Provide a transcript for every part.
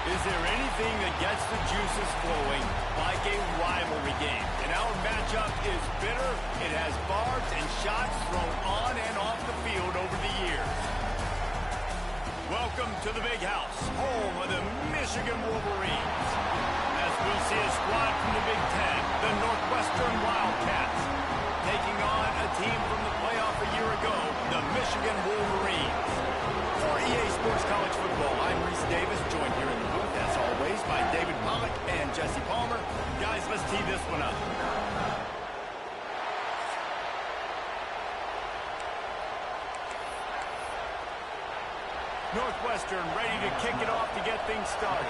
Is there anything that gets the juices flowing like a rivalry game? And our matchup is bitter. It has barbs and shots thrown on and off the field over the years. Welcome to the Big House, home of the Michigan Wolverines. As we'll see a squad from the Big Ten, the Northwestern Wildcats, taking on a team from the playoff a year ago, the Michigan Wolverines. For EA Sports College Football, I'm Reese Davis, joined here in the booth, as always, by David Pollock and Jesse Palmer. Guys, let's tee this one up. Northwestern ready to kick it off to get things started.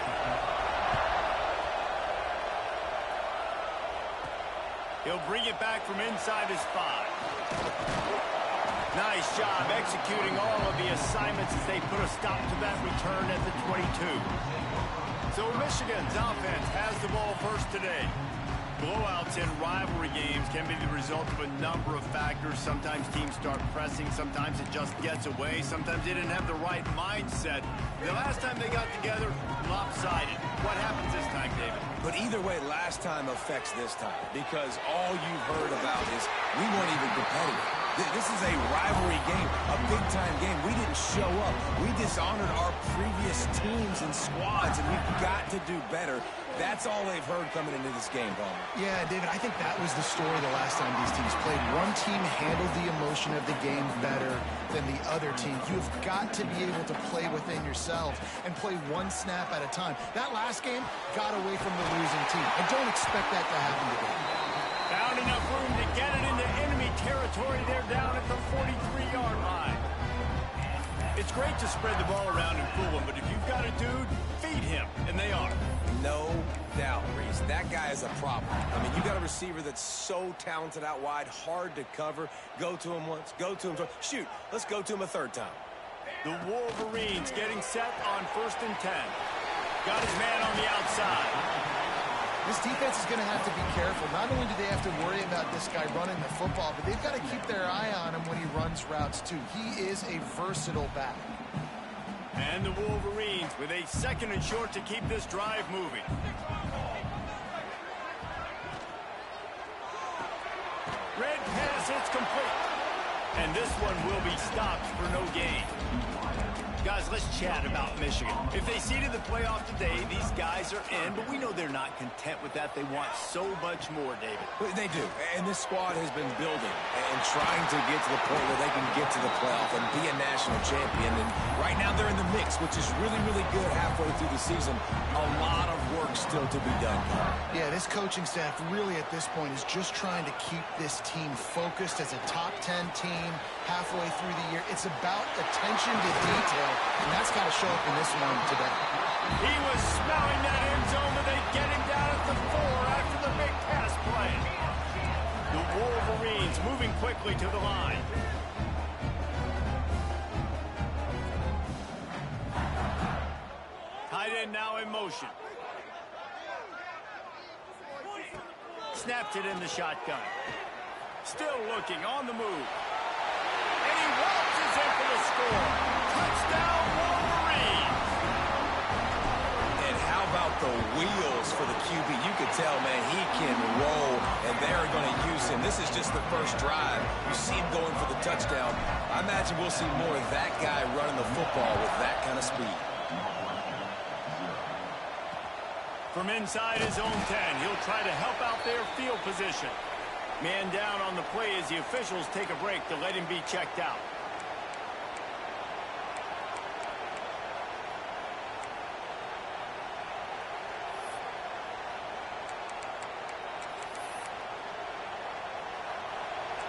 He'll bring it back from inside his 5. Nice job executing all of the assignments as they put a stop to that return at the 22. So Michigan's offense has the ball first today. Blowouts in rivalry games can be the result of a number of factors. Sometimes teams start pressing. Sometimes it just gets away. Sometimes they didn't have the right mindset. The last time they got together, lopsided. What happens this time, David? But either way, last time affects this time because all you've heard about is we weren't even competitive. This is a rivalry game, a big-time game. We didn't show up. We dishonored our previous teams and squads, and we've got to do better. That's all they've heard coming into this game, Palmer. Yeah, David, I think that was the story the last time these teams played. One team handled the emotion of the game better than the other team. You've got to be able to play within yourselves and play one snap at a time. That last game got away from the losing team. I don't expect that to happen today. Found enough room to get it into enemy territory. They're down at the 43-yard line. It's great to spread the ball around and fool them, but if you've got a dude, feed him, and they are. No doubt, Reese. That guy is a problem. I mean, you got a receiver that's so talented out wide, hard to cover. Go to him once, go to him twice. Shoot, let's go to him a third time. The Wolverines getting set on 1st and 10. Got his man on the outside. This defense is going to have to be careful. Not only do they have to worry about this guy running the football, but they've got to keep their eye on him when he runs routes, too. He is a versatile back. And the Wolverines with a 2nd and short to keep this drive moving. Red pass, it's complete. And this one will be stopped for no gain. Guys, let's chat about Michigan. If they seeded the playoff today, these guys are in, but we know they're not content with that. They want so much more, David. They do, and this squad has been building and trying to get to the point where they can get to the playoff and be a national champion. And right now they're in the mix, which is really, really good halfway through the season. A lot of work still to be done. Yeah, this coaching staff really at this point is just trying to keep this team focused as a top 10 team halfway through the year. It's about attention to detail. And that's got to show up in this one today. He was smelling that end zone, but they get him down at the 4 after the big pass play. The Wolverines moving quickly to the line. Tight end now in motion. Snapped it in the shotgun. Still looking on the move. And he waltzes in for the score. Touchdown, Wolverines! And how about the wheels for the QB? You could tell, man, he can roll, and they're going to use him. This is just the first drive. You see him going for the touchdown. I imagine we'll see more of that guy running the football with that kind of speed. From inside his own 10, he'll try to help out their field position. Man down on the play as the officials take a break to let him be checked out.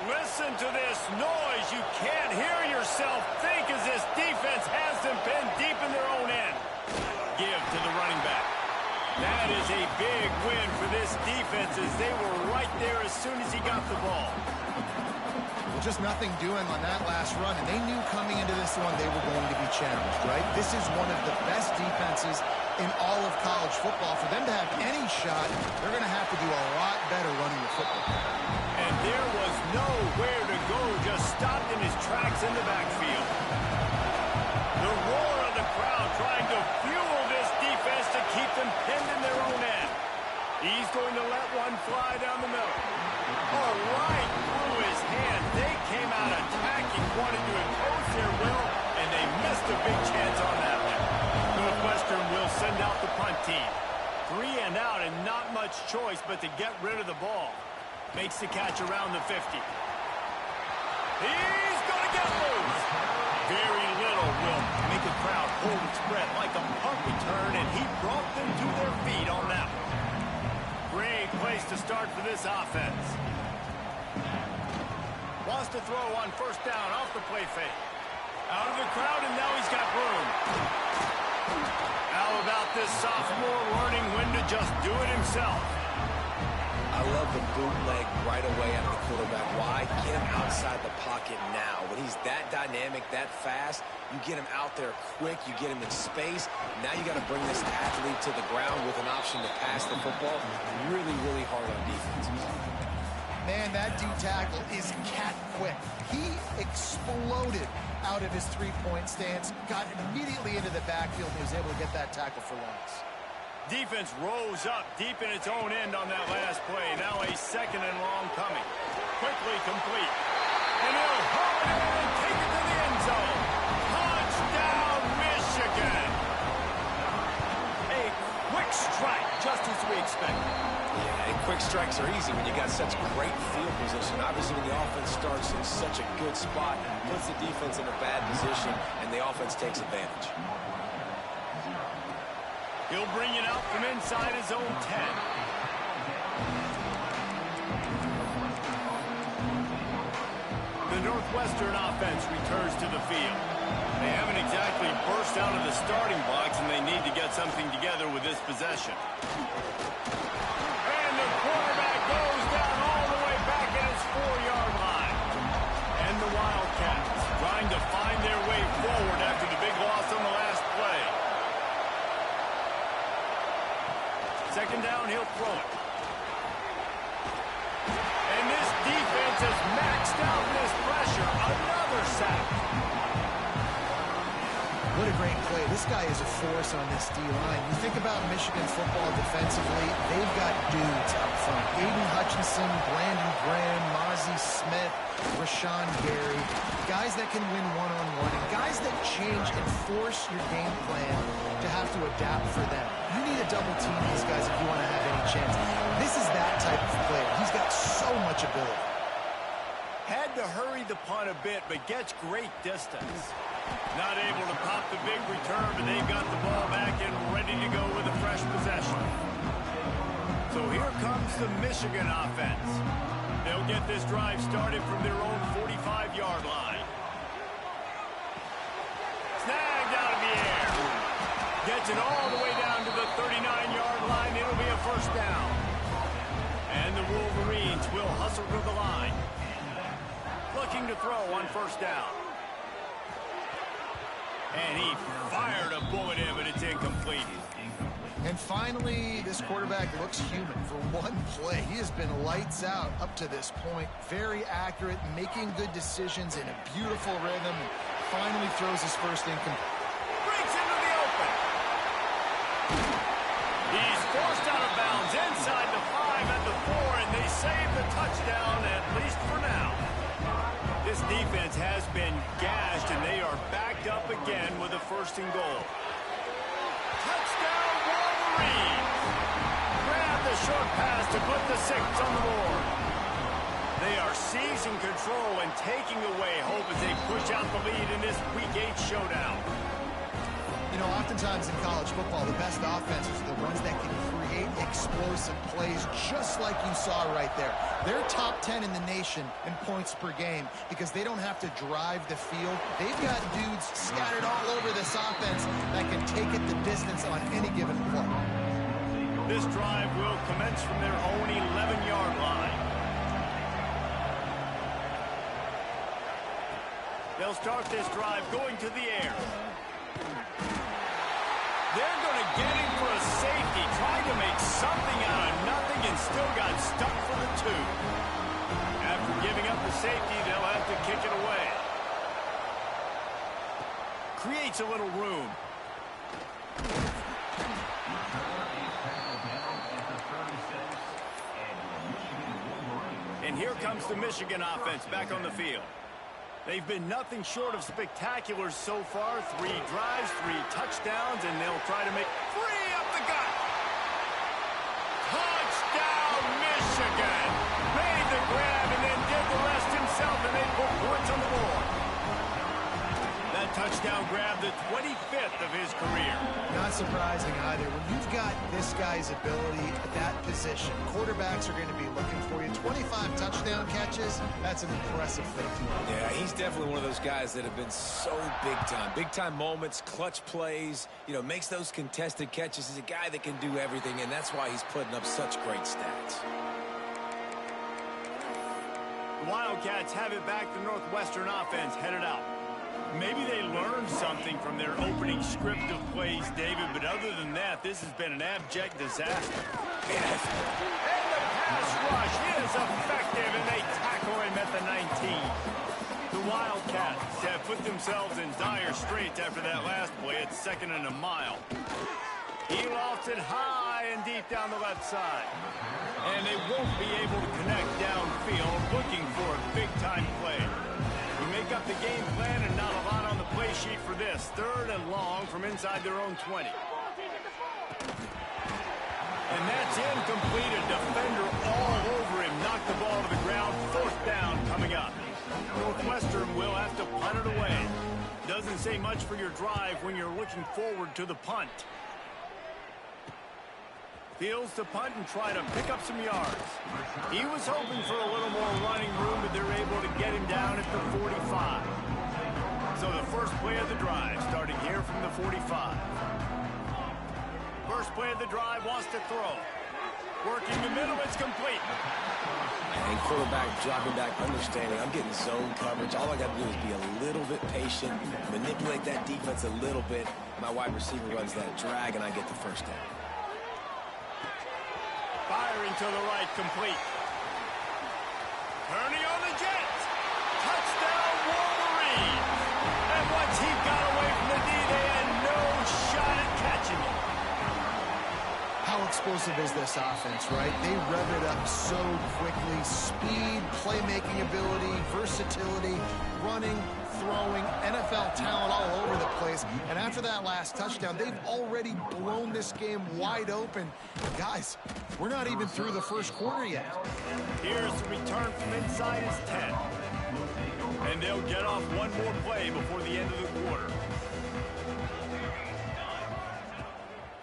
Listen to this noise. You can't hear yourself think as this defense has them pinned deep in their own end. Give to the running back. That is a big win for this defense as they were right there as soon as he got the ball. Well, just nothing doing on that last run, and they knew coming into this one they were going to be challenged, right? This is one of the best defenses in all of college football. For them to have any shot, they're going to have to do a lot better running the football. And there was nowhere to go, just stopped in his tracks in the backfield. The roar of the crowd trying to fuel this defense to them pinned in their own end. He's going to let one fly down the middle. Oh, right through his hand. They came out attacking, wanted to impose their will, and they missed a big chance on that one. Northwestern will send out the punt team. 3 and out and not much choice but to get rid of the ball. Makes the catch around the 50. He's going to get loose. Very little will make a crowd hold its breath like a punt return, and he brought them to their feet on that one. Great place to start for this offense. Wants to throw on first down off the play fake. Out of the crowd, and now he's got room. How about this sophomore learning when to just do it himself? I love the bootleg right away out of the quarterback. Why? Get him outside the pocket now. When he's that dynamic, that fast, you get him out there quick, you get him in space. Now you got to bring this athlete to the ground with an option to pass the football. Really, really hard on defense. Man, that D-tackle is cat quick. He exploded out of his three-point stance, got immediately into the backfield, and was able to get that tackle for loss. Defense rose up deep in its own end on that last play. Now a second and long coming. Quickly complete. And he'll haul it in and take it to the end zone. Touchdown, Michigan. A quick strike, just as we expected. Yeah, and quick strikes are easy when you got such great field position. Obviously, when the offense starts in such a good spot, puts the defense in a bad position, and the offense takes advantage. He'll bring it out from inside his own 10. The Northwestern offense returns to the field. They haven't exactly burst out of the starting blocks, and they need to get something together with this possession. And the quarterback goes down all the way back at his 4-yard line. And the Wildcats trying to find their way forward after the big loss on the last play. Second down, he'll throw it. And this defense has maxed out this pressure. Another sack. What a great play. This guy is a force on this D-line. You think about Michigan football defensively, they've got dudes up front. Aiden Hutchinson, Brandon Graham, Mozzie Smith, Rashawn Gary. Guys that can win one-on-one, and guys that change and force your game plan to have to adapt for them. You need to double team these guys if you want to have any chance. This is that type of player. He's got so much ability. Had to hurry the punt a bit, but gets great distance. Not able to pop the big return, but they've got the ball back and ready to go with a fresh possession. So here comes the Michigan offense. They'll get this drive started from their own 45-yard line. Snagged out of the air. Gets it all the way down to the 39-yard line. It'll be a first down. And the Wolverines will hustle to the line. Looking to throw on first down. And he fired a bullet in, but it's incomplete. And finally, this quarterback looks human for one play. He has been lights out up to this point. Very accurate, making good decisions in a beautiful rhythm, and finally throws his first incomplete. Breaks into the open. He's forced out of bounds inside the 5 at the 4, and they save the touchdown, at least for now. This defense has been gashed, and they are backed up again with a first and goal. Touchdown, Wolverines! Grab the short pass to put the 6 on the board. They are seizing control and taking away hope as they push out the lead in this Week 8 showdown. You know, oftentimes in college football, the best offenses are the ones that can create explosive plays, just like you saw right there. They're top 10 in the nation in points per game because they don't have to drive the field. They've got dudes scattered all over this offense that can take it the distance on any given play. This drive will commence from their own 11-yard line. They'll start this drive going to the air. They're going to get him for a safety, trying to make something out of nothing, and still got stuck for the 2. After giving up the safety, they'll have to kick it away. Creates a little room. And here comes the Michigan offense back on the field. They've been nothing short of spectacular so far. 3 drives, 3 touchdowns, and they'll try to make free up the gut. Touchdown, Michigan! Made the grab and then did the rest himself, and they put points on the board. That touchdown grab, the 25th of his career. Not surprising either. When you've got this guy's ability at that position, quarterbacks are going to be looking for you. 25 touchdown catches, that's an impressive thing. Yeah, he's definitely one of those guys that have been so big time. Big time moments, clutch plays, you know, makes those contested catches. He's a guy that can do everything, and that's why he's putting up such great stats. The Wildcats have it back. The Northwestern offense headed out. Maybe they learned something from their opening script of plays, David, but other than that, this has been an abject disaster. Yes. And the pass rush is effective, and they tackle him at the 19. The Wildcats have put themselves in dire straits after that last play at 2nd and a mile. He lofts it high and deep down the left side. And they won't be able to connect downfield, looking for a big-time play. We make up the game plan and not a lot on the play sheet for this. 3rd and long from inside their own 20. And that's incomplete. A defender all over him. Knocked the ball to the ground. 4th down coming up. Northwestern will have to punt it away. Doesn't say much for your drive when you're looking forward to the punt. Fields to punt and try to pick up some yards. He was hoping for a little more running room, but they're able to get him down at the 45. So the first play of the drive, starting here from the 45. First play of the drive, wants to throw. Working the middle, it's complete. And quarterback dropping back, understanding I'm getting zone coverage. All I got to do is be a little bit patient, manipulate that defense a little bit. My wide receiver runs that drag, and I get the first down. Firing to the right, complete. Turning on the Jets. Touchdown, Wolverine. And once he got away from the D, they had no shot at catching him. How explosive is this offense, right? They rev it up so quickly. Speed, playmaking ability, versatility, running, throwing, NFL talent all over the place. And after that last touchdown, they've already blown this game wide open. Guys, we're not even through the first quarter yet. Here's the return from inside his 10. And they'll get off one more play before the end of the quarter.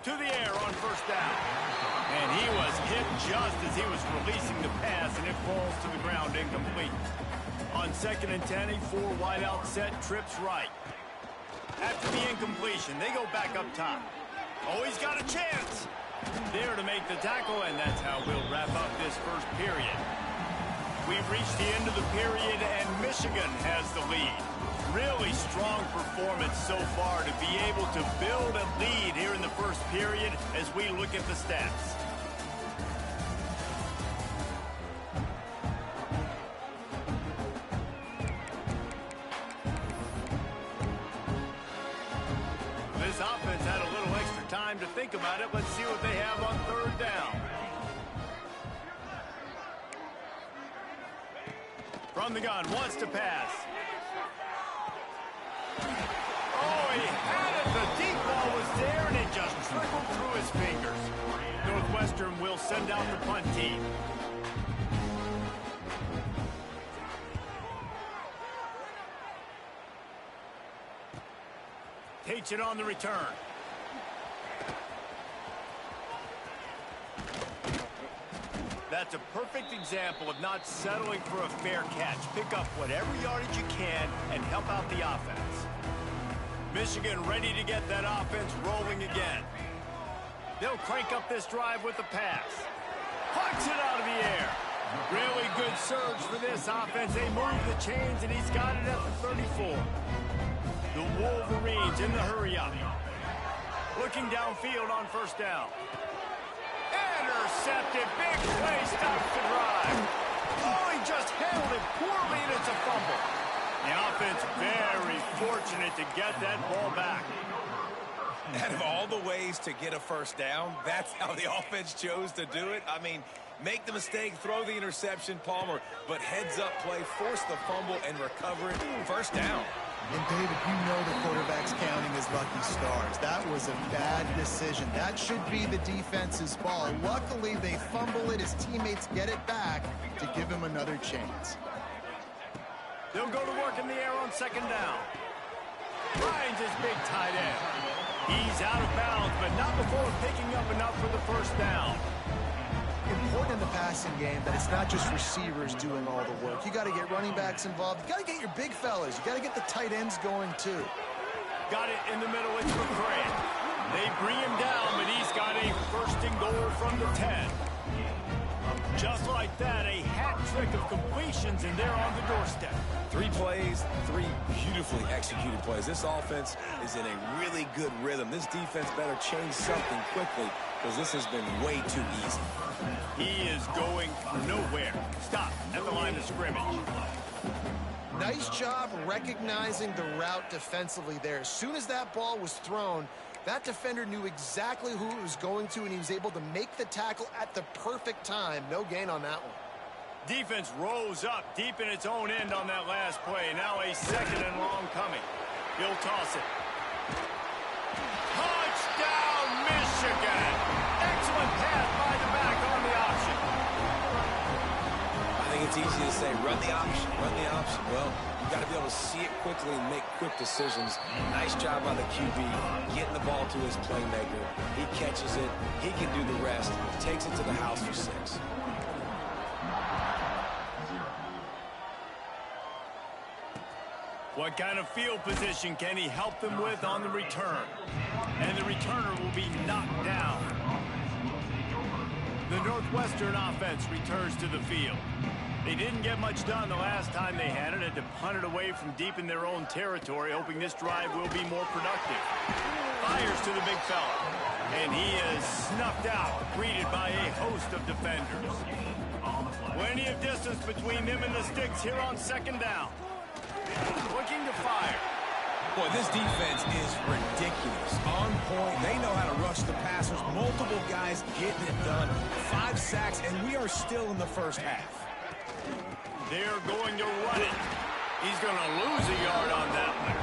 To the air on 1st down. And he was hit just as he was releasing the pass, and it falls to the ground incomplete. On 2nd and 10, a 4-wide out set, trips right. After the incompletion, they go back up top. Oh, he's got a chance. There to make the tackle, and that's how we'll wrap up this first period. We've reached the end of the period, and Michigan has the lead. Really strong performance so far to be able to build a lead here in the first period as we look at the stats. This offense had a little extra time to think about it. Let's see what they have on 3rd down. From the gun, wants to pass. Oh, he had it. The deep ball was there, and it just trickled through his fingers. Northwestern will send out the punt team. Takes it on the return. That's a perfect example of not settling for a fair catch. Pick up whatever yardage you can and help out the offense. Michigan ready to get that offense rolling again. They'll crank up this drive with the pass. Pucks it out of the air. Really good surge for this offense. They move the chains, and he's got it at the 34. The Wolverines in the hurry-up. Looking downfield on 1st down. Intercepted. Big play. Stops the drive. Oh, he just handled it poorly, and it's a fumble. The offense very fortunate to get that ball back. Out of all the ways to get a 1st down, that's how the offense chose to do it. I mean, Make the mistake, throw the interception, Palmer, but heads-up play, force the fumble, and recover it. First down. And, David, you know the quarterback's counting his lucky stars. That was a bad decision. That should be the defense's ball. Luckily, they fumble it. His teammates get it back to give him another chance. They'll go to work in the air on second down. Finds his big tight end. He's out of bounds, but not before picking up enough for the first down. Important in the passing game that it's not just receivers doing all the work. You got to get running backs involved. You got to get your big fellas. You got to get the tight ends going too. Got it in the middle. It's McCray. They bring him down, but he's got a first and goal from the 10. Just like that, a hat trick of completions, and they're on the doorstep. 3 plays, 3 beautifully executed plays. This offense is in a really good rhythm. This defense better change something quickly because this has been way too easy. He is going nowhere. Stop at the line of scrimmage. Nice job recognizing the route defensively there. As soon as that ball was thrown, that defender knew exactly who it was going to, and he was able to make the tackle at the perfect time. No gain on that one. Defense rose up deep in its own end on that last play. Now a second and long coming. He'll toss it. Touchdown, Michigan! Excellent pass by the back on the option. I think it's easy to say, run the option, run the option. Well, you got to be able to see it quickly and make quick decisions. Nice job by the QB, getting the ball to his playmaker. He catches it. He can do the rest. Takes it to the house for 6. What kind of field position can he help them with on the return? And the returner will be knocked down. The Northwestern offense returns to the field. They didn't get much done the last time they had it. Had to punt it away from deep in their own territory, hoping this drive will be more productive. Fires to the big fella. And he is snuffed out, greeted by a host of defenders. Plenty of distance between them and the sticks here on second down. Looking to fire. Boy, this defense is ridiculous. On point. They know how to rush the passers. Multiple guys getting it done. 5 sacks, and we are still in the first half. They're going to run it. He's going to lose a yard on that one.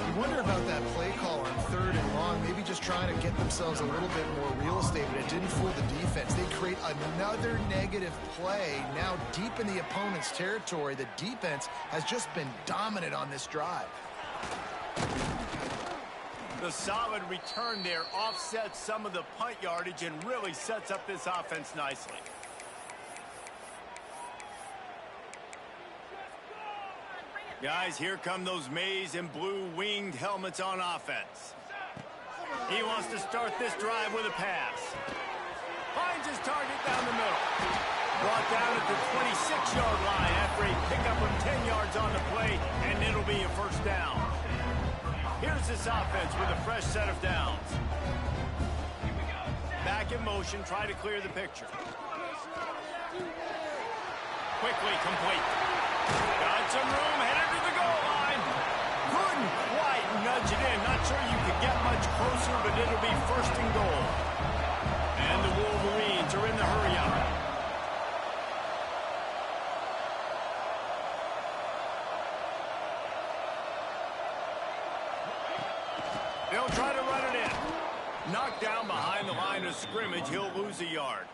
You wonder about that play call on third and long, maybe just trying to get themselves a little bit more real estate, but it didn't fool the defense. They create another negative play now deep in the opponent's territory. The defense has just been dominant on this drive. The solid return there offsets some of the punt yardage and really sets up this offense nicely. Guys, here come those maize and blue winged helmets on offense. He wants to start this drive with a pass. Finds his target down the middle. Brought down at the 26-yard line after a pickup of 10 yards on the play, and it'll be a first down. Here's this offense with a fresh set of downs. Back in motion, try to clear the picture. Quickly complete. Got some room, headed to the goal line. Couldn't quite nudge it in. Not sure you could get much closer, but it'll be first and goal. And the Wolverines are in the hurry-up. They'll try to run it in. Knocked down behind the line of scrimmage. He'll lose a yard.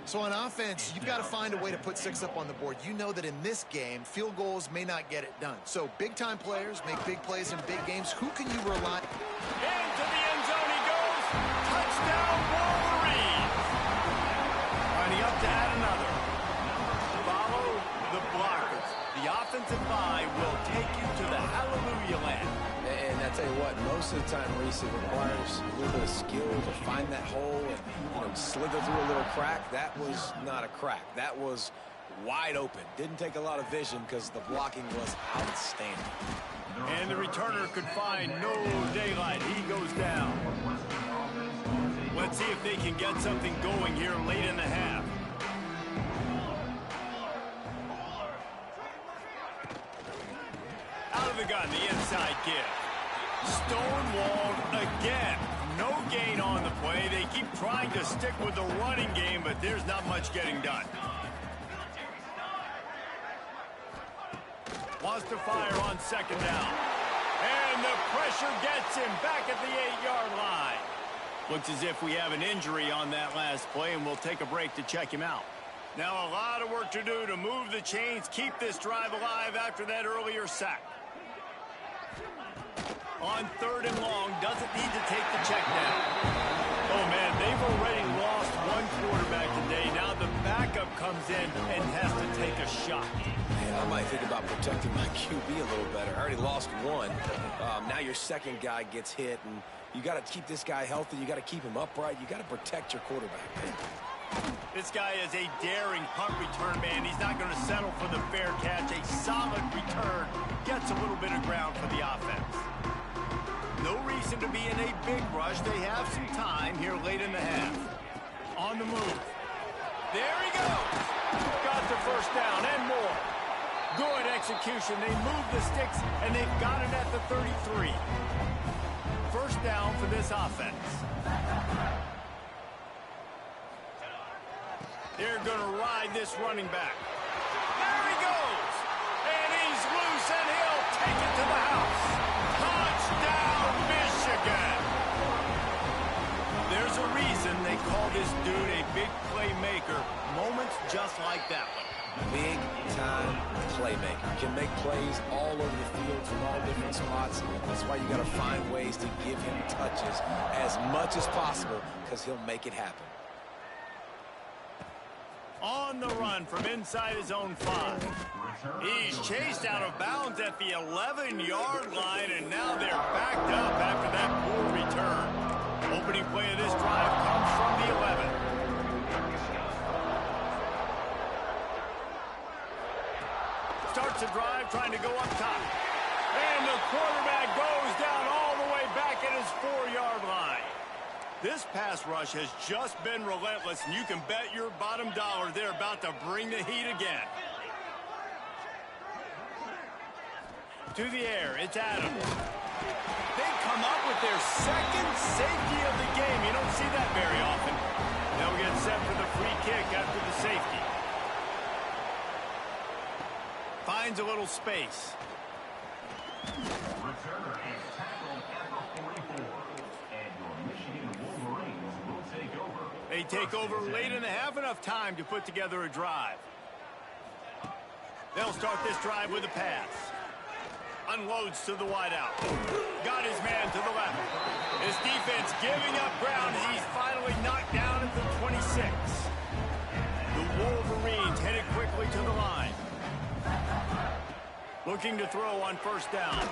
So on offense, you've got to find a way to put 6 up on the board. You know that in this game, field goals may not get it done. So big-time players make big plays in big games. Who can you rely on? Into the end zone he goes. Touchdown, Wolverines. Lining up to add another. Follow the blockers. The offensive line will take you to the hallelujah land. And I tell you what, most of the time, Reese, it requires a little bit of skill to find that hole and, slither through a little crack. That was not a crack. That was wide open. Didn't take a lot of vision because the blocking was outstanding. And the returner could find no daylight. He goes down. Let's see if they can get something going here late in the half. Out of the gun, the inside give. Stonewalled again. No gain on the play. They keep trying to stick with the running game, but there's not much getting done. Wants to fire on second down. And the pressure gets him back at the 8-yard line. Looks as if we have an injury on that last play, and we'll take a break to check him out. Now a lot of work to do to move the chains, keep this drive alive after that earlier sack. On 3rd and long, doesn't need to take the check down. Oh, man, they've already lost one quarterback today. Now the backup comes in and has to take a shot. Man, I might think about protecting my QB a little better. I already lost one. Now your second guy gets hit, and you got to keep this guy healthy. You got to keep him upright. You got to protect your quarterback, man. This guy is a daring punt return man. He's not going to settle for the fair catch. A solid return gets a little bit of ground for the offense. No reason to be in a big rush. They have some time here late in the half. On the move. There he goes. Got the first down and more. Good execution. They move the sticks, and they've got it at the 33. First down for this offense. They're going to ride this running back. There he goes. And he's loose, and he'll take it to the house. Touchdown, Michigan. There's a reason they call this dude a big playmaker. Moments just like that one. Big-time playmaker. Can make plays all over the field from all different spots. That's why you got to find ways to give him touches as much as possible, because he'll make it happen. On the run from inside his own 5. He's chased out of bounds at the 11-yard line, and now they're backed up after that poor return. Opening play of this drive comes from the 11. Starts the drive trying to go up top. And the quarterback goes down all the way back at his 4-yard line. This pass rush has just been relentless, and you can bet your bottom dollar they're about to bring the heat again. To the air, it's Adams. They come up with their second safety of the game. You don't see that very often. They'll get set for the free kick after the safety. Finds a little space. Returner is tackled at the 44. And your Michigan Wolverines will take over. They take over late in the half, enough time to put together a drive. They'll start this drive with a pass. Unloads to the wideout. Got his man to the left. His defense giving up ground as he's finally knocked down at the 26. The Wolverines headed quickly to the line. Looking to throw on first down.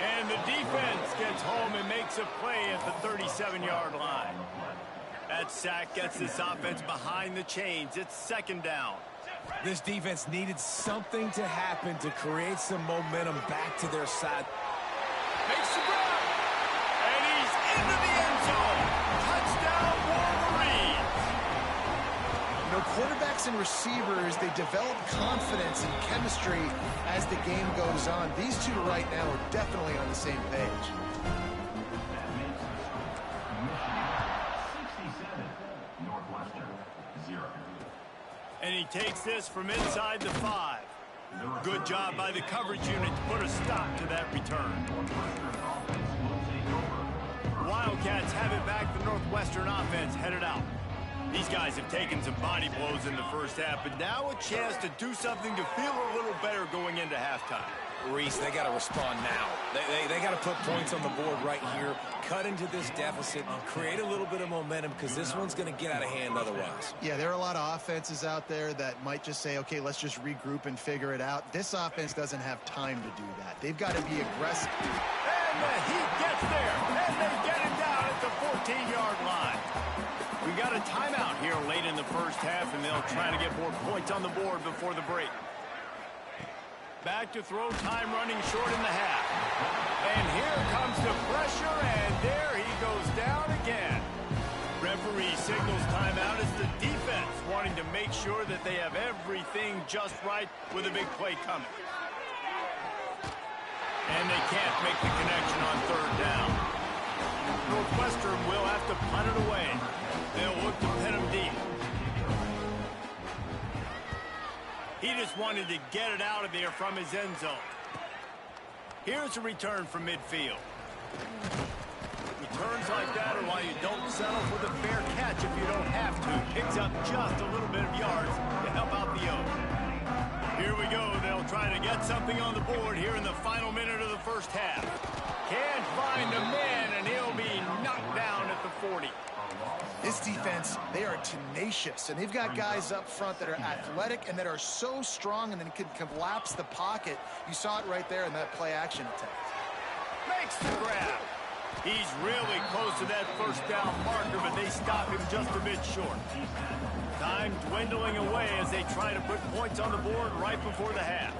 And the defense gets home and makes a play at the 37-yard line. That sack gets this offense behind the chains. It's second down. This defense needed something to happen to create some momentum back to their side. Makes the grab. And he's into the end zone. Touchdown, Wolverines. You know, quarterbacks and receivers, they develop confidence and chemistry as the game goes on. These two right now are definitely on the same page. That makes Michigan 67, Northwestern 0. And he takes this from inside the 5. Good job by the coverage unit to put a stop to that return. Wildcats have it back. The Northwestern offense headed out. These guys have taken some body blows in the first half, but now a chance to do something to feel a little better going into halftime. Reese, they got to respond now. They got to put points on the board right here, cut into this deficit, create a little bit of momentum, because this one's going to get out of hand otherwise. Yeah, there are a lot of offenses out there that might just say, okay, let's just regroup and figure it out. This offense doesn't have time to do that. They've got to be aggressive. And the Heat gets there, and they get it down at the 14-yard line. We got a timeout here late in the first half, and they'll try to get more points on the board before the break. Back to throw, time running short in the half. And here comes the pressure, and there he goes down again. Referee signals timeout as the defense wanting to make sure that they have everything just right with a big play coming. And they can't make the connection on third down. Northwestern will have to punt it away. They'll look to pin him deep. He just wanted to get it out of there from his end zone. Here's a return from midfield. Returns like that are why you don't settle for the fair catch if you don't have to. Picks up just a little bit of yards to help out the Oaks. Here we go. They'll try to get something on the board here in the final minute of the first half. Can't find a man, and he'll be knocked down at the 40. This defense, they are tenacious, and they've got guys up front that are athletic and that are so strong and then can collapse the pocket. You saw it right there in that play-action attempt. Makes the grab. He's really close to that first down marker, but they stop him just a bit short. Time dwindling away as they try to put points on the board right before the half.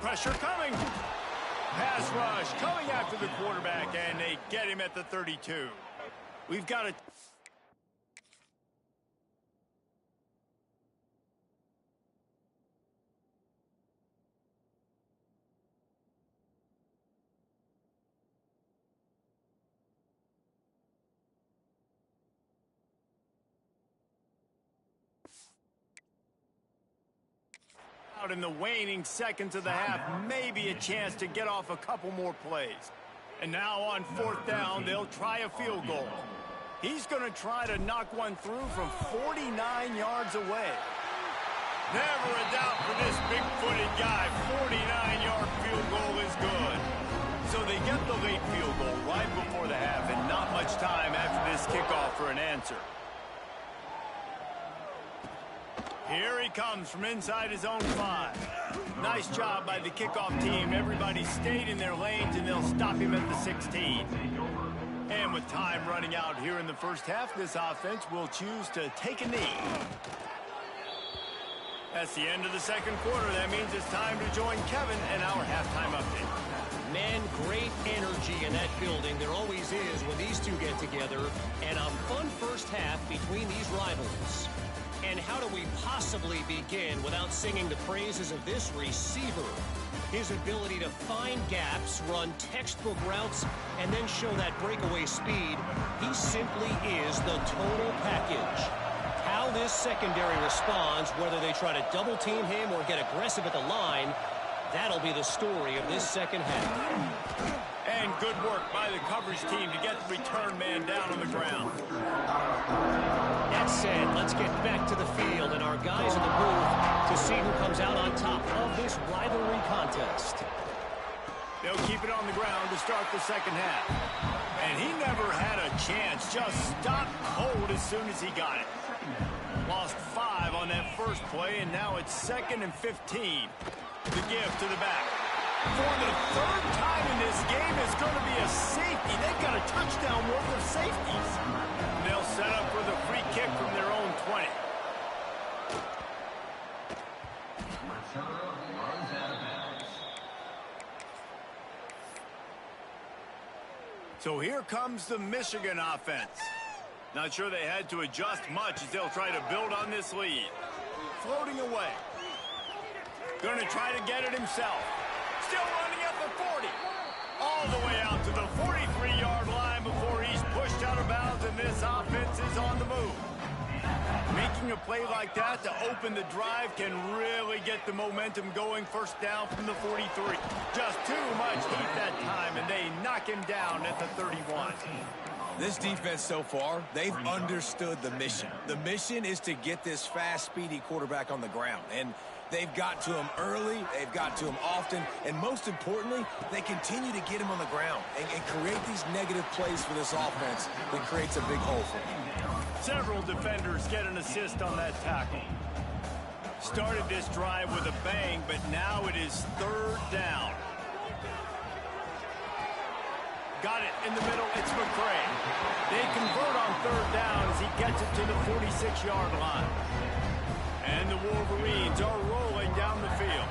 Pressure coming. Pass rush coming after the quarterback, and they get him at the 32. We've got a... out in the waning seconds of the half, maybe a chance to get off a couple more plays. And now on fourth down, they'll try a field goal. He's going to try to knock one through from 49 yards away. Never a doubt for this big-footed guy. 49-yard field goal is good. So they get the late field goal right before the half, and not much time after this kickoff for an answer. Here he comes from inside his own 5. Nice job by the kickoff team. Everybody stayed in their lanes, and they'll stop him at the 16. And with time running out here in the first half, this offense will choose to take a knee. That's the end of the second quarter. That means it's time to join Kevin and our halftime update. Man, great energy in that building. There always is when these two get together. And a fun first half between these rivals. And how do we possibly begin without singing the praises of this receiver? His ability to find gaps, run textbook routes, and then show that breakaway speed. He simply is the total package. How this secondary responds, whether they try to double team him or get aggressive at the line, that'll be the story of this second half. And good work by the coverage team to get the return man down on the ground. That said, let's get back to the field and our guys in the booth to see who comes out on top of this rivalry contest. They'll keep it on the ground to start the second half. And he never had a chance, just stopped cold as soon as he got it. Lost 5 on that first play, and now it's 2nd and 15. The give to the back. For the third time in this game, it's going to be a safety. They've got a touchdown worth of safeties. They'll set up for the free kick from their own 20. So here comes the Michigan offense. Not sure they had to adjust much as they'll try to build on this lead. Floating away. Going to try to get it himself. Still running at the 40. All the way out to the 43-yard line before he's pushed out of bounds, and this offense is on the move. Making a play like that to open the drive can really get the momentum going. First down from the 43. Just too much heat that time, and they knock him down at the 31. This defense so far, they've understood the mission. The mission is to get this fast, speedy quarterback on the ground. And they've got to him early, they've got to him often, and most importantly, they continue to get him on the ground and create these negative plays for this offense that creates a big hole for him. Several defenders get an assist on that tackle. Started this drive with a bang, but now it is 3rd down. Got it in the middle, it's McCray. They convert on 3rd down as he gets it to the 46-yard line. And the Wolverines are rolling down the field.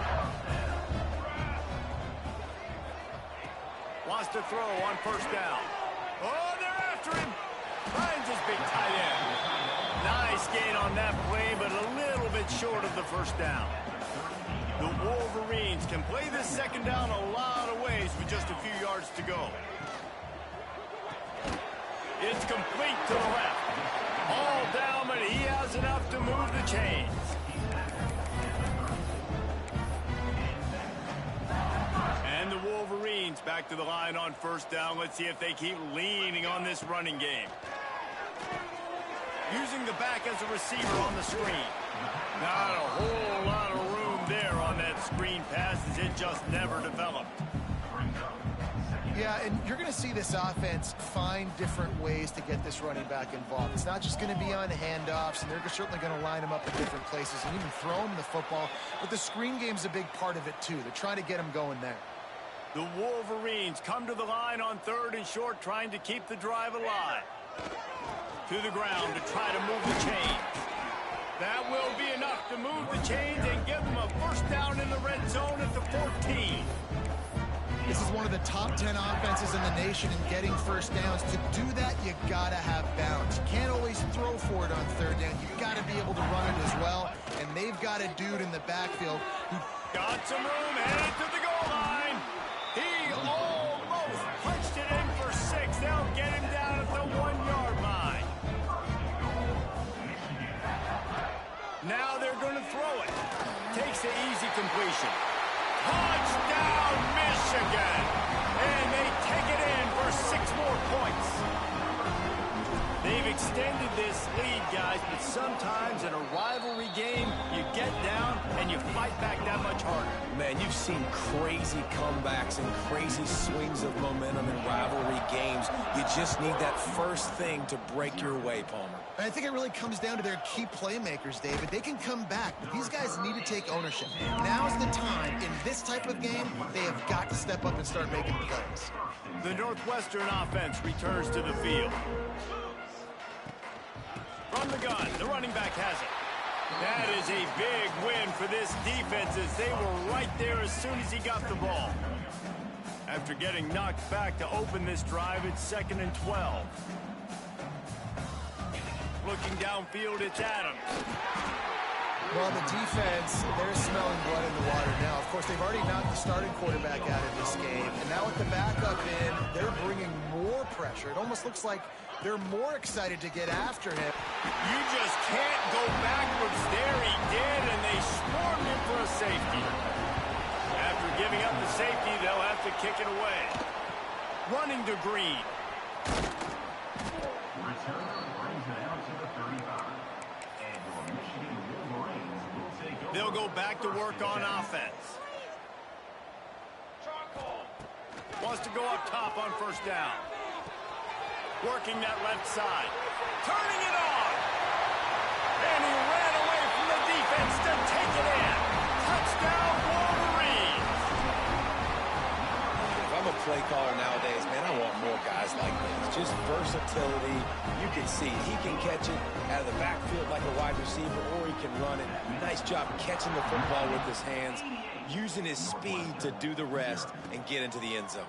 Wants to throw on 1st down. Oh, they're after him. Finds his big tight end. Nice gain on that play, but a little bit short of the 1st down. The Wolverines can play this 2nd down a lot of ways with just a few yards to go. It's complete to the left. All down, but he has enough to move the chains. And the Wolverines back to the line on first down. Let's see if they keep leaning on this running game. Using the back as a receiver on the screen. Not a whole lot of room there on that screen pass as it just never developed. Yeah, and you're going to see this offense find different ways to get this running back involved. It's not just going to be on handoffs, and they're certainly going to line him up in different places and even throw him the football. But the screen game's a big part of it, too. They're trying to get him going there. The Wolverines come to the line on 3rd and short, trying to keep the drive alive. To the ground to try to move the chains. That will be enough to move the chains and give them a first down in the red zone at the 14. This is one of the top 10 offenses in the nation in getting first downs. To do that, you got to have balance. You can't always throw for it on 3rd down. You got to be able to run it as well. And they've got a dude in the backfield who got some room, headed to the goal line. He almost punched it in for 6. They'll get him down at the 1-yard line. Now they're going to throw it. Takes the easy completion. Touchdown, Michigan! And they take it in for 6 more points. They've extended this lead, guys, but sometimes in a rivalry game, you get down and you fight back that much harder. Man, you've seen crazy comebacks and crazy swings of momentum in rivalry games. You just need that first thing to break your way, Palmer. I think it really comes down to their key playmakers, David. They can come back, but these guys need to take ownership. Now's the time. In this type of game, they have got to step up and start making plays. The Northwestern offense returns to the field. From the gun, the running back has it. That is a big win for this defense as they were right there as soon as he got the ball. After getting knocked back to open this drive, it's 2nd and 12. Looking downfield, it's Adams. Well, the defense, they're smelling blood in the water now. Of course, they've already knocked the starting quarterback out of this game. And now with the backup in, they're bringing more pressure. It almost looks like they're more excited to get after him. You just can't go backwards there. He did, and they swarmed him for a safety. After giving up the safety, they'll have to kick it away. Running to Green. They'll go back to work on offense. Wants to go up top on first down. Working that left side. Turning it on. And he ran away from the defense to take it in. Touchdown, Wolverines. If I'm a play caller nowadays, man, I want more guys like this. Just versatility. You can see he can catch it out of the backfield like a wide receiver, or he can run it. Nice job catching the football with his hands, using his speed to do the rest and get into the end zone.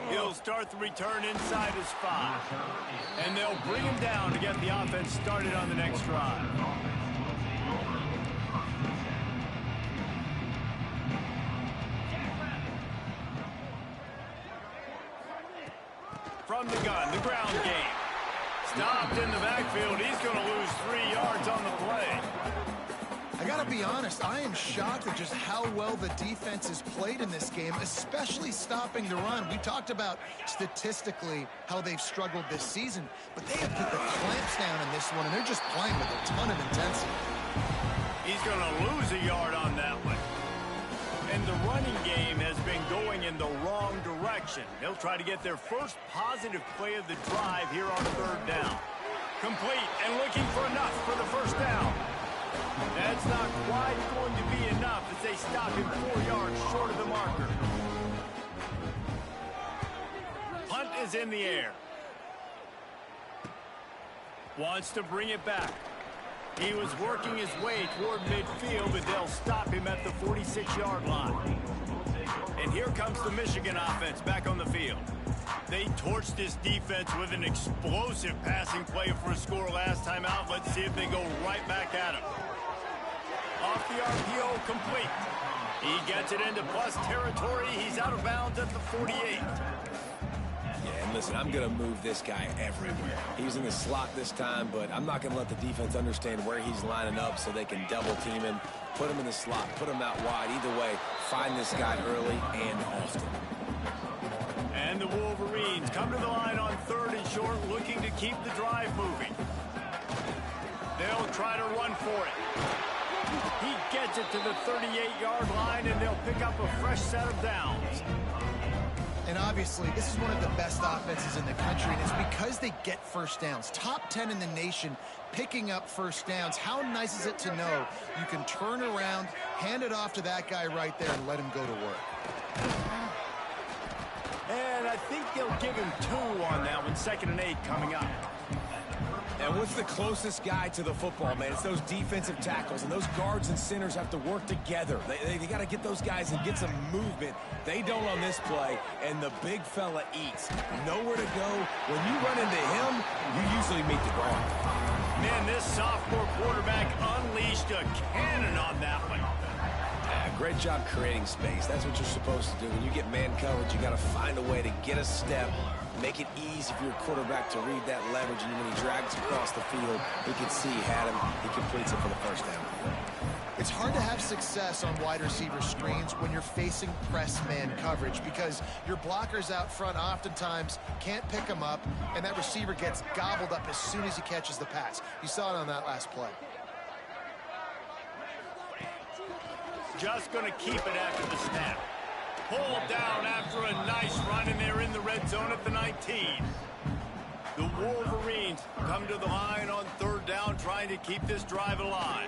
He'll start the return inside his 5. And they'll bring him down to get the offense started on the next drive. From the gun, the ground game. Stopped in the backfield. He's going to lose 3 yards on the play. I got to be honest, I am shocked at just how well the defense has played in this game, especially stopping the run. We talked about statistically how they've struggled this season, but they have put the clamps down in this one, and they're just playing with a ton of intensity. He's going to lose a yard on that one. And the running game has been going in the wrong direction. They'll try to get their first positive play of the drive here on 3rd down. Complete and looking for enough for the first down. That's not quite going to be enough as they stop him 4 yards short of the marker. Punt is in the air. Wants to bring it back. He was working his way toward midfield, but they'll stop him at the 46-yard line. And here comes the Michigan offense back on the field. They torched this defense with an explosive passing play for a score last time out. Let's see if they go right back at him. Off the RPO, complete. He gets it into plus territory. He's out of bounds at the 48. Yeah, and listen, I'm going to move this guy everywhere. He's in the slot this time, but I'm not going to let the defense understand where he's lining up so they can double team him, put him in the slot, put him out wide. Either way, find this guy early and often. And the Wolverines come to the line on 3rd and short, looking to keep the drive moving. They'll try to run for it. He gets it to the 38-yard line, and they'll pick up a fresh set of downs. And obviously, this is one of the best offenses in the country, and it's because they get first downs. Top 10 in the nation picking up first downs. How nice is it to know you can turn around, hand it off to that guy right there, and let him go to work? And I think they'll give him 2 on that one. 2nd and 8 coming up. And what's the closest guy to the football, man? It's those defensive tackles, and those guards and centers have to work together. They got to get those guys and get some movement. They don't on this play, and the big fella eats. Nowhere to go. When you run into him, you usually meet the ground. Man, this sophomore quarterback unleashed a cannon on that one. Great job creating space. That's what you're supposed to do. When you get man coverage, you got to find a way to get a step, make it easy for your quarterback to read that leverage, and when he drags across the field, he can see he had him. He completes it for the first down. It's hard to have success on wide receiver screens when you're facing press man coverage because your blockers out front oftentimes can't pick them up, and that receiver gets gobbled up as soon as he catches the pass. You saw it on that last play. Just going to keep it after the snap. Pulled down after a nice run, and they're in the red zone at the 19. The Wolverines come to the line on 3rd down, trying to keep this drive alive.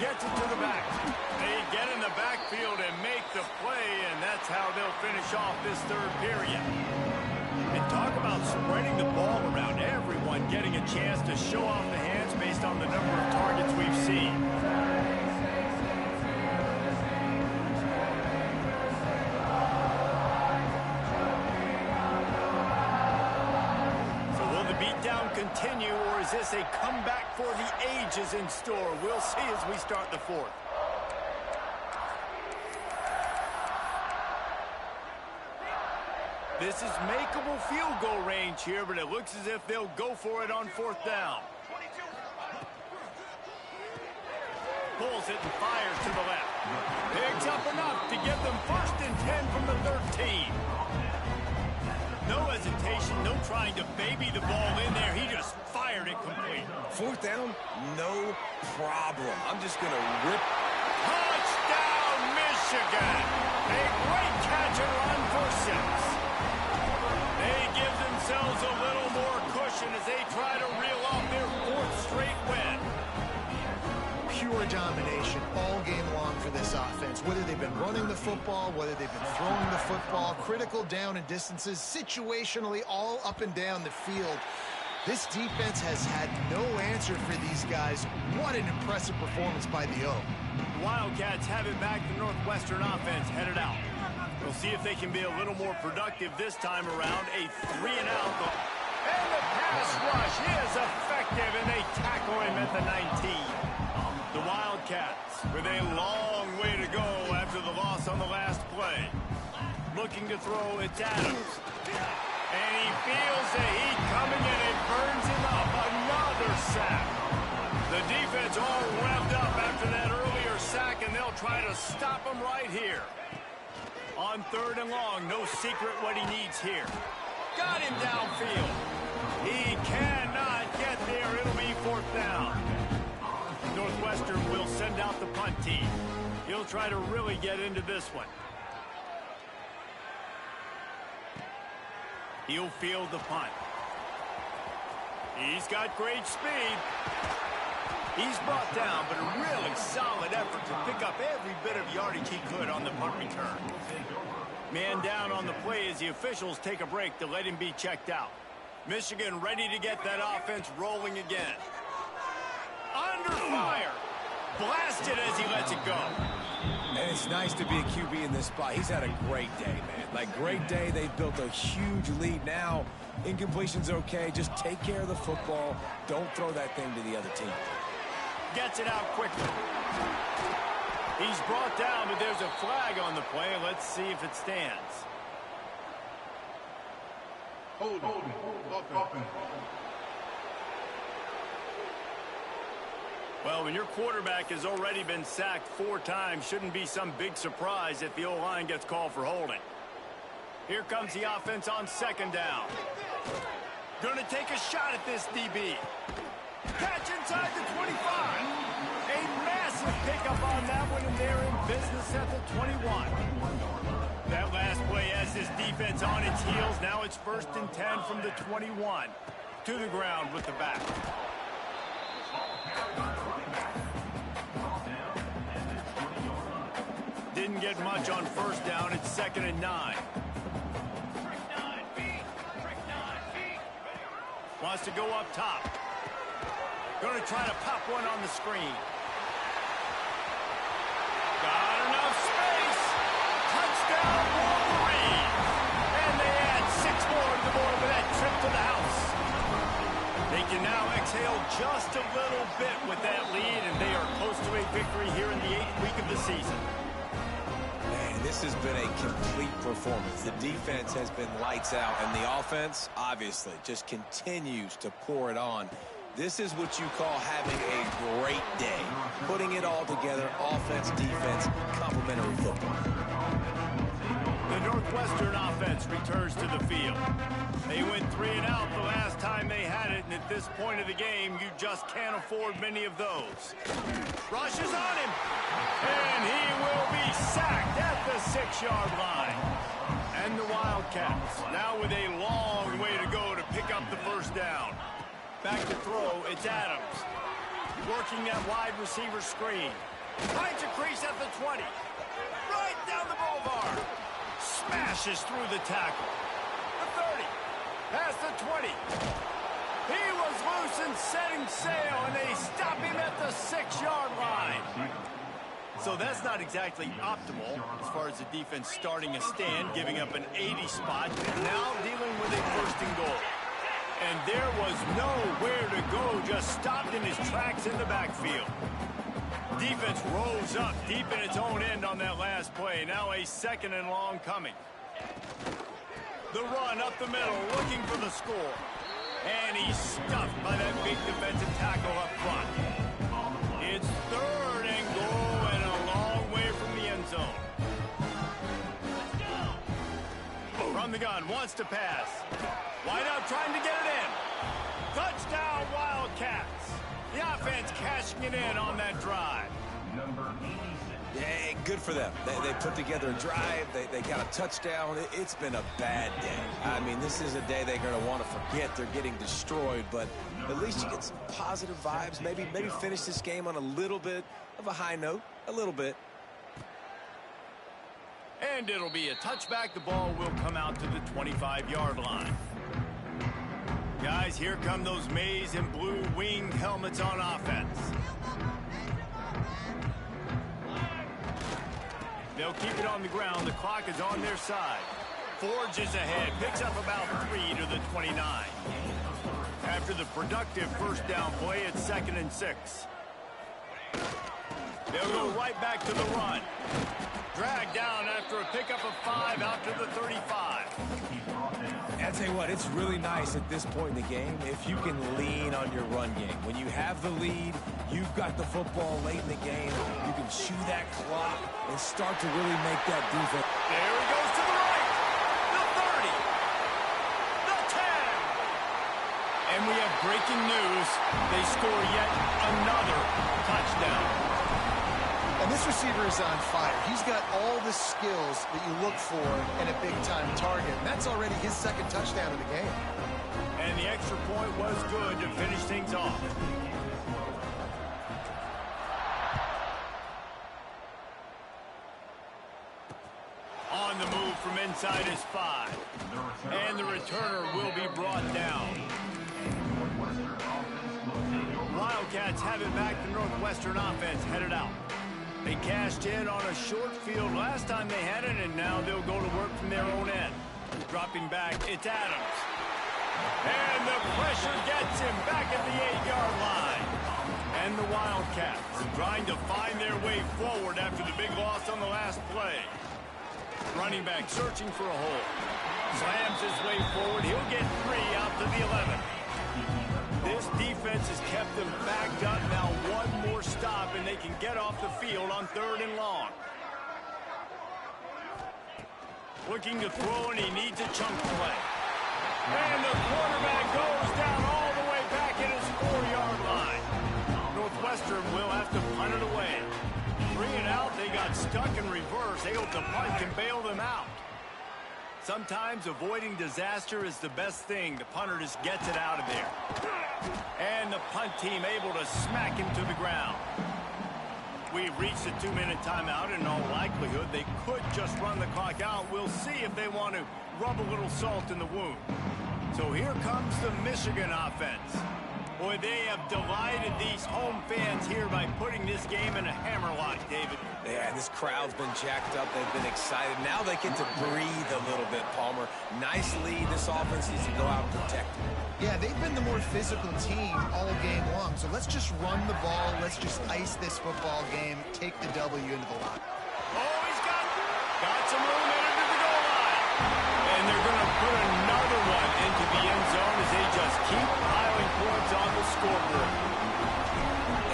Gets it to the back. They get in the backfield and make the play, and that's how they'll finish off this 3rd period. And talk about spreading the ball around, everyone getting a chance to show off the hands based on the number of targets we've seen. Continue, or is this a comeback for the ages in store? We'll see as we start the 4th. This is makeable field goal range here, but it looks as if they'll go for it on 4th down. Pulls it and fires to the left. Picks up enough to give them 1st and 10 from the 13. No hesitation, no trying to baby the ball in there. He just fired it complete. 4th down, no problem. I'm just going to rip. Touchdown, Michigan. A great catch and run for 6. They give themselves a little more cushion as they try to reel off their 4th straight win. Pure domination all game long for this offense. Whether they've been running the football, whether they've been throwing the football, critical down and distances, situationally all up and down the field. This defense has had no answer for these guys. What an impressive performance by the O. Wildcats have it back. The Northwestern offense headed out. We'll see if they can be a little more productive this time around. A 3-and-out. And the pass rush is effective, and they tackle him at the 19. The Wildcats with a long way to go after the loss on the last play. Looking to throw, it's Adams. And he feels the heat coming, and it burns him up. Another sack. The defense all revved up after that earlier sack, and they'll try to stop him right here. On 3rd and long, no secret what he needs here. Got him downfield. He cannot get there. It'll be 4th down. Northwestern will send out the punt team. He'll try to really get into this one. He'll field the punt. He's got great speed. He's brought down, but a really solid effort to pick up every bit of yardage he could on the punt return. Man down on the play as the officials take a break to let him be checked out. Michigan ready to get that offense rolling again. Under fire. Blasted as he lets it go. And it's nice to be a QB in this spot. He's had a great day, man. Like, great day. They've built a huge lead now. Incompletion's okay. Just take care of the football. Don't throw that thing to the other team. Gets it out quickly. He's brought down, but there's a flag on the play. Let's see if it stands. Well, when your quarterback has already been sacked 4 times, shouldn't be some big surprise if the O-line gets called for holding. Here comes the offense on 2nd down. Gonna take a shot at this DB. Catch inside the 25. A massive pickup on that one, and they're in business at the 21. That last play has this defense on its heels. Now it's 1st and 10 from the 21. To the ground with the back. Didn't get much on 1st down. It's 2nd and 9. Wants to go up top. Going to try to pop one on the screen. Got enough space. Touchdown, Wolverines. And they add 6 more to the board with that trip to the house. They can now exhale just a little bit with that lead, and they are close to a victory here in the 8th week of the season. Man, this has been a complete performance. The defense has been lights out, and the offense, obviously, just continues to pour it on. This is what you call having a great day. Putting it all together, offense, defense, complementary football. The Northwestern offense returns to the field. They went 3 and out the last time they had it, and at this point of the game, you just can't afford many of those. Rushes on him, and he will be sacked at the 6-yard line. And the Wildcats, now with a long way to go to pick up the 1st down. Back to throw, it's Adams. Working that wide receiver screen. Finds a crease at the 20. Right down the boulevard. Smashes through the tackle. The 30. Past the 20. He was loose and setting sail, and they stop him at the 6-yard line. So that's not exactly optimal as far as the defense starting a stand, giving up an 80 spot, and now dealing with a 1st and goal. And there was nowhere to go, just stopped in his tracks in the backfield. Defense rose up deep in its own end on that last play. Now a 2nd and long coming. The run up the middle, looking for the score. And he's stuffed by that big defensive tackle up front. It's 3rd and goal and a long way from the end zone. From the gun, wants to pass. Wide out, trying to get it in. Touchdown, Wildcats. The offense cashing it in on that drive. Yeah, good for them. They put together a drive. They got a touchdown. It's been a bad day. I mean, this is a day they're going to want to forget. They're getting destroyed, but at least you get some positive vibes. Maybe finish this game on a little bit of a high note. A little bit. And it'll be a touchback. The ball will come out to the 25-yard line. Guys, here come those maize and blue winged helmets on offense. They'll keep it on the ground. The clock is on their side. Forges ahead. Picks up about 3 to the 29. After the productive 1st down play, it's 2nd and 6. They'll go right back to the run. Dragged down after a pickup of 5 out to the 35. I tell you what, it's really nice at this point in the game if you can lean on your run game. When you have the lead, you've got the football late in the game, you can chew that clock and start to really make that defense. There he goes to the right. The 30. The 10. And we have breaking news. They score yet another touchdown. And this receiver is on fire. He's got all the skills that you look for in a big-time target. And that's already his 2nd touchdown of the game. And the extra point was good to finish things off. On the move from inside his 5. And the returner will be brought down. Wildcats have it back. The Northwestern offense headed out. They cashed in on a short field last time they had it, and now they'll go to work from their own end. Dropping back, it's Adams. And the pressure gets him back at the 8-yard line. And the Wildcats trying to find their way forward after the big loss on the last play. Running back searching for a hole. Slams his way forward. He'll get 3 out to the 11. This defense has kept them backed up. Now one more stop, and they can get off the field on 3rd and long. Looking to throw, and he needs a chunk play. And the quarterback goes down all the way back at his 4-yard line. Northwestern will have to punt it away. 3 and out, they got stuck in reverse. They hope the punt can bail them out. Sometimes avoiding disaster is the best thing. The punter just gets it out of there. And the punt team able to smack him to the ground. We've reached a 2-minute timeout, and in all likelihood, they could just run the clock out. We'll see if they want to rub a little salt in the wound. So here comes the Michigan offense. Boy, they have delighted these home fans here by putting this game in a hammerlock, David. Yeah, this crowd's been jacked up. They've been excited. Now they get to breathe a little bit, Palmer. Nice lead. This offense needs to go out and protect it. Yeah, they've been the more physical team all game long. So let's just run the ball. Let's just ice this football game. Take the W into the lock. Oh, he's got some room into the goal line. And they're going to put another one into the end zone as they just keep piling points on the scoreboard.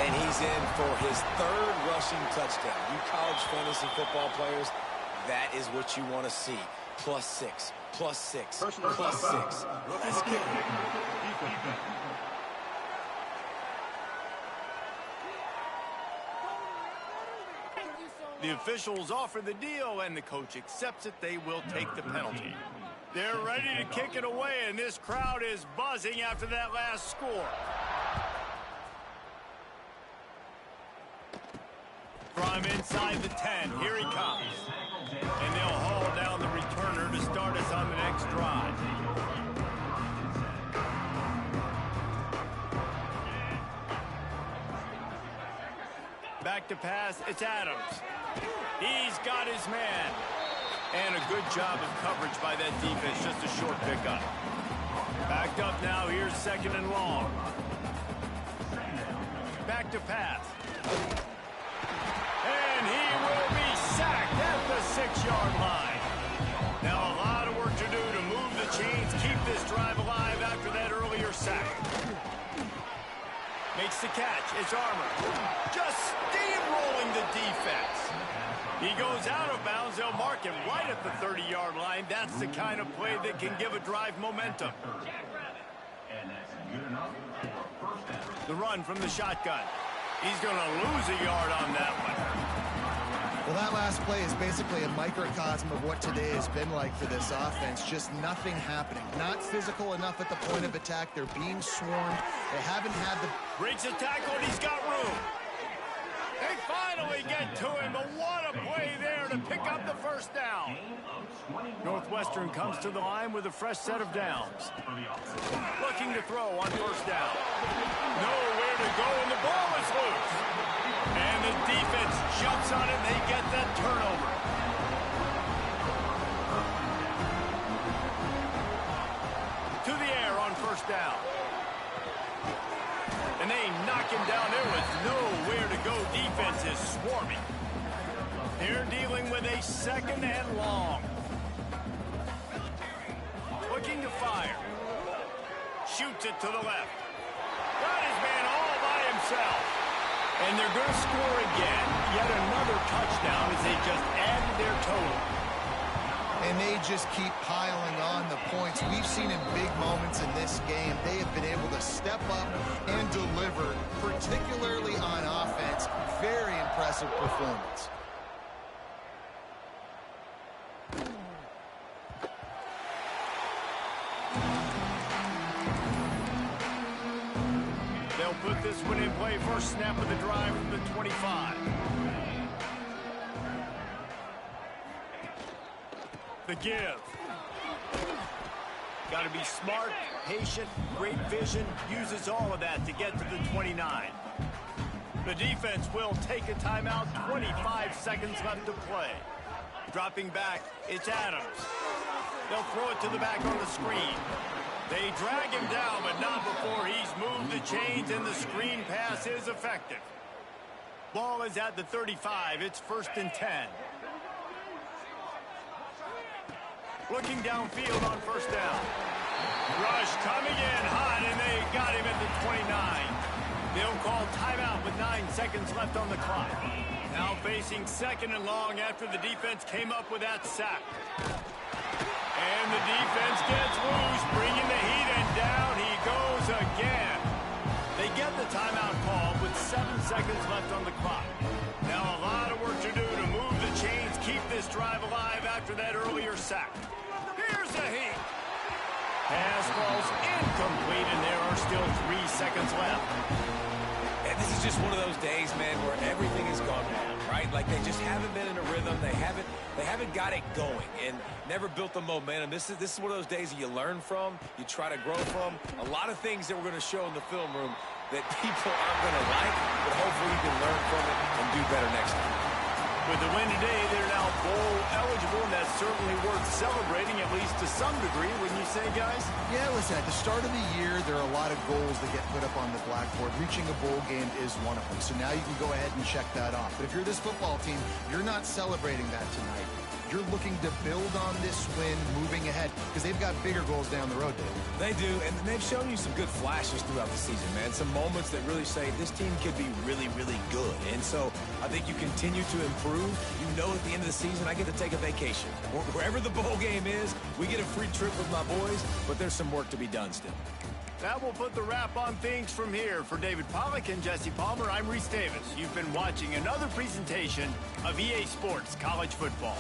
And he's in for his 3rd rushing touchdown. You college fantasy football players, that is what you want to see. +6, +6, +6. Let's get it. The officials offer the deal, and the coach accepts it. They will take the penalty. They're ready to kick it away, and this crowd is buzzing after that last score. From inside the 10, here he comes. And they'll haul down the returner to start us on the next drive. Back to pass, it's Adams. He's got his man. And a good job of coverage by that defense, just a short pickup. Backed up now, here's 2nd and long. Back to pass. And he will be sacked at the 6-yard line. Now a lot of work to do to move the chains, keep this drive alive after that earlier sack. Makes the catch. It's Armour. Just steamrolling the defense. He goes out of bounds. They'll mark him right at the 30-yard line. That's the kind of play that can give a drive momentum. The run from the shotgun. He's going to lose a yard on that one. Well, that last play is basically a microcosm of what today has been like for this offense. Just nothing happening. Not physical enough at the point of attack. They're being swarmed. They haven't had the... Breaks the tackle, and he's got room. They finally get to him, but what a play there to pick up the 1st down. Northwestern comes to the line with a fresh set of downs. Looking to throw on 1st down. Nowhere to go, and the ball is loose. And the defense jumps on it, and they get that turnover. To the air on 1st down. And they knock him down. There was nowhere to go. Defense is swarming. They're dealing with a 2nd and long. Looking to fire. Shoots it to the left. Got his man all by himself. And they're going to score again. Yet another touchdown as they just added their total. And they just keep piling on the points. We've seen in big moments in this game, they have been able to step up and deliver, particularly on offense. Very impressive performance. They'll put this one in play. First snap of the drive from the 25. The give. Got to be smart, patient, great vision. Uses all of that to get to the 29. The defense will take a timeout. 25 seconds left to play. Dropping back, it's Adams. They'll throw it to the back on the screen. They drag him down, but not before he's moved the chains, and the screen pass is effective. Ball is at the 35. It's 1st and 10. Looking downfield on first down. Rush coming in hot, and they got him at the 29. They'll call timeout with 9 seconds left on the clock. Now facing second and long after the defense came up with that sack. And the defense gets loose, bringing the heat, and down he goes again. They get the timeout call with 7 seconds left on the clock. Now a lot of work to do to move the chains, keep this drive alive after that earlier sack. Here's the heat. Pass falls incomplete, and there are still 3 seconds left. And this is just one of those days, man, where everything has gone wrong, right? Like they just haven't been in a rhythm. They haven't got it going and never built the momentum. This is one of those days that you learn from, you try to grow from. A lot of things that we're going to show in the film room that people aren't going to like, but hopefully you can learn from it and do better next time. With the win today, they're now bowl eligible, and that's certainly worth celebrating, at least to some degree, wouldn't you say, guys? Yeah, listen, at the start of the year, there are a lot of goals that get put up on the blackboard. Reaching a bowl game is one of them. So now you can go ahead and check that off. But if you're this football team, you're not celebrating that tonight. You're looking to build on this win moving ahead because they've got bigger goals down the road, Dave. They do, and they've shown you some good flashes throughout the season, man. Some moments that really say this team could be really, really good. And so I think you continue to improve. You know at the end of the season, I get to take a vacation. Wherever the bowl game is, we get a free trip with my boys, but there's some work to be done still. That will put the wrap on things from here. For David Pollack and Jesse Palmer, I'm Reese Davis. You've been watching another presentation of EA Sports College Football.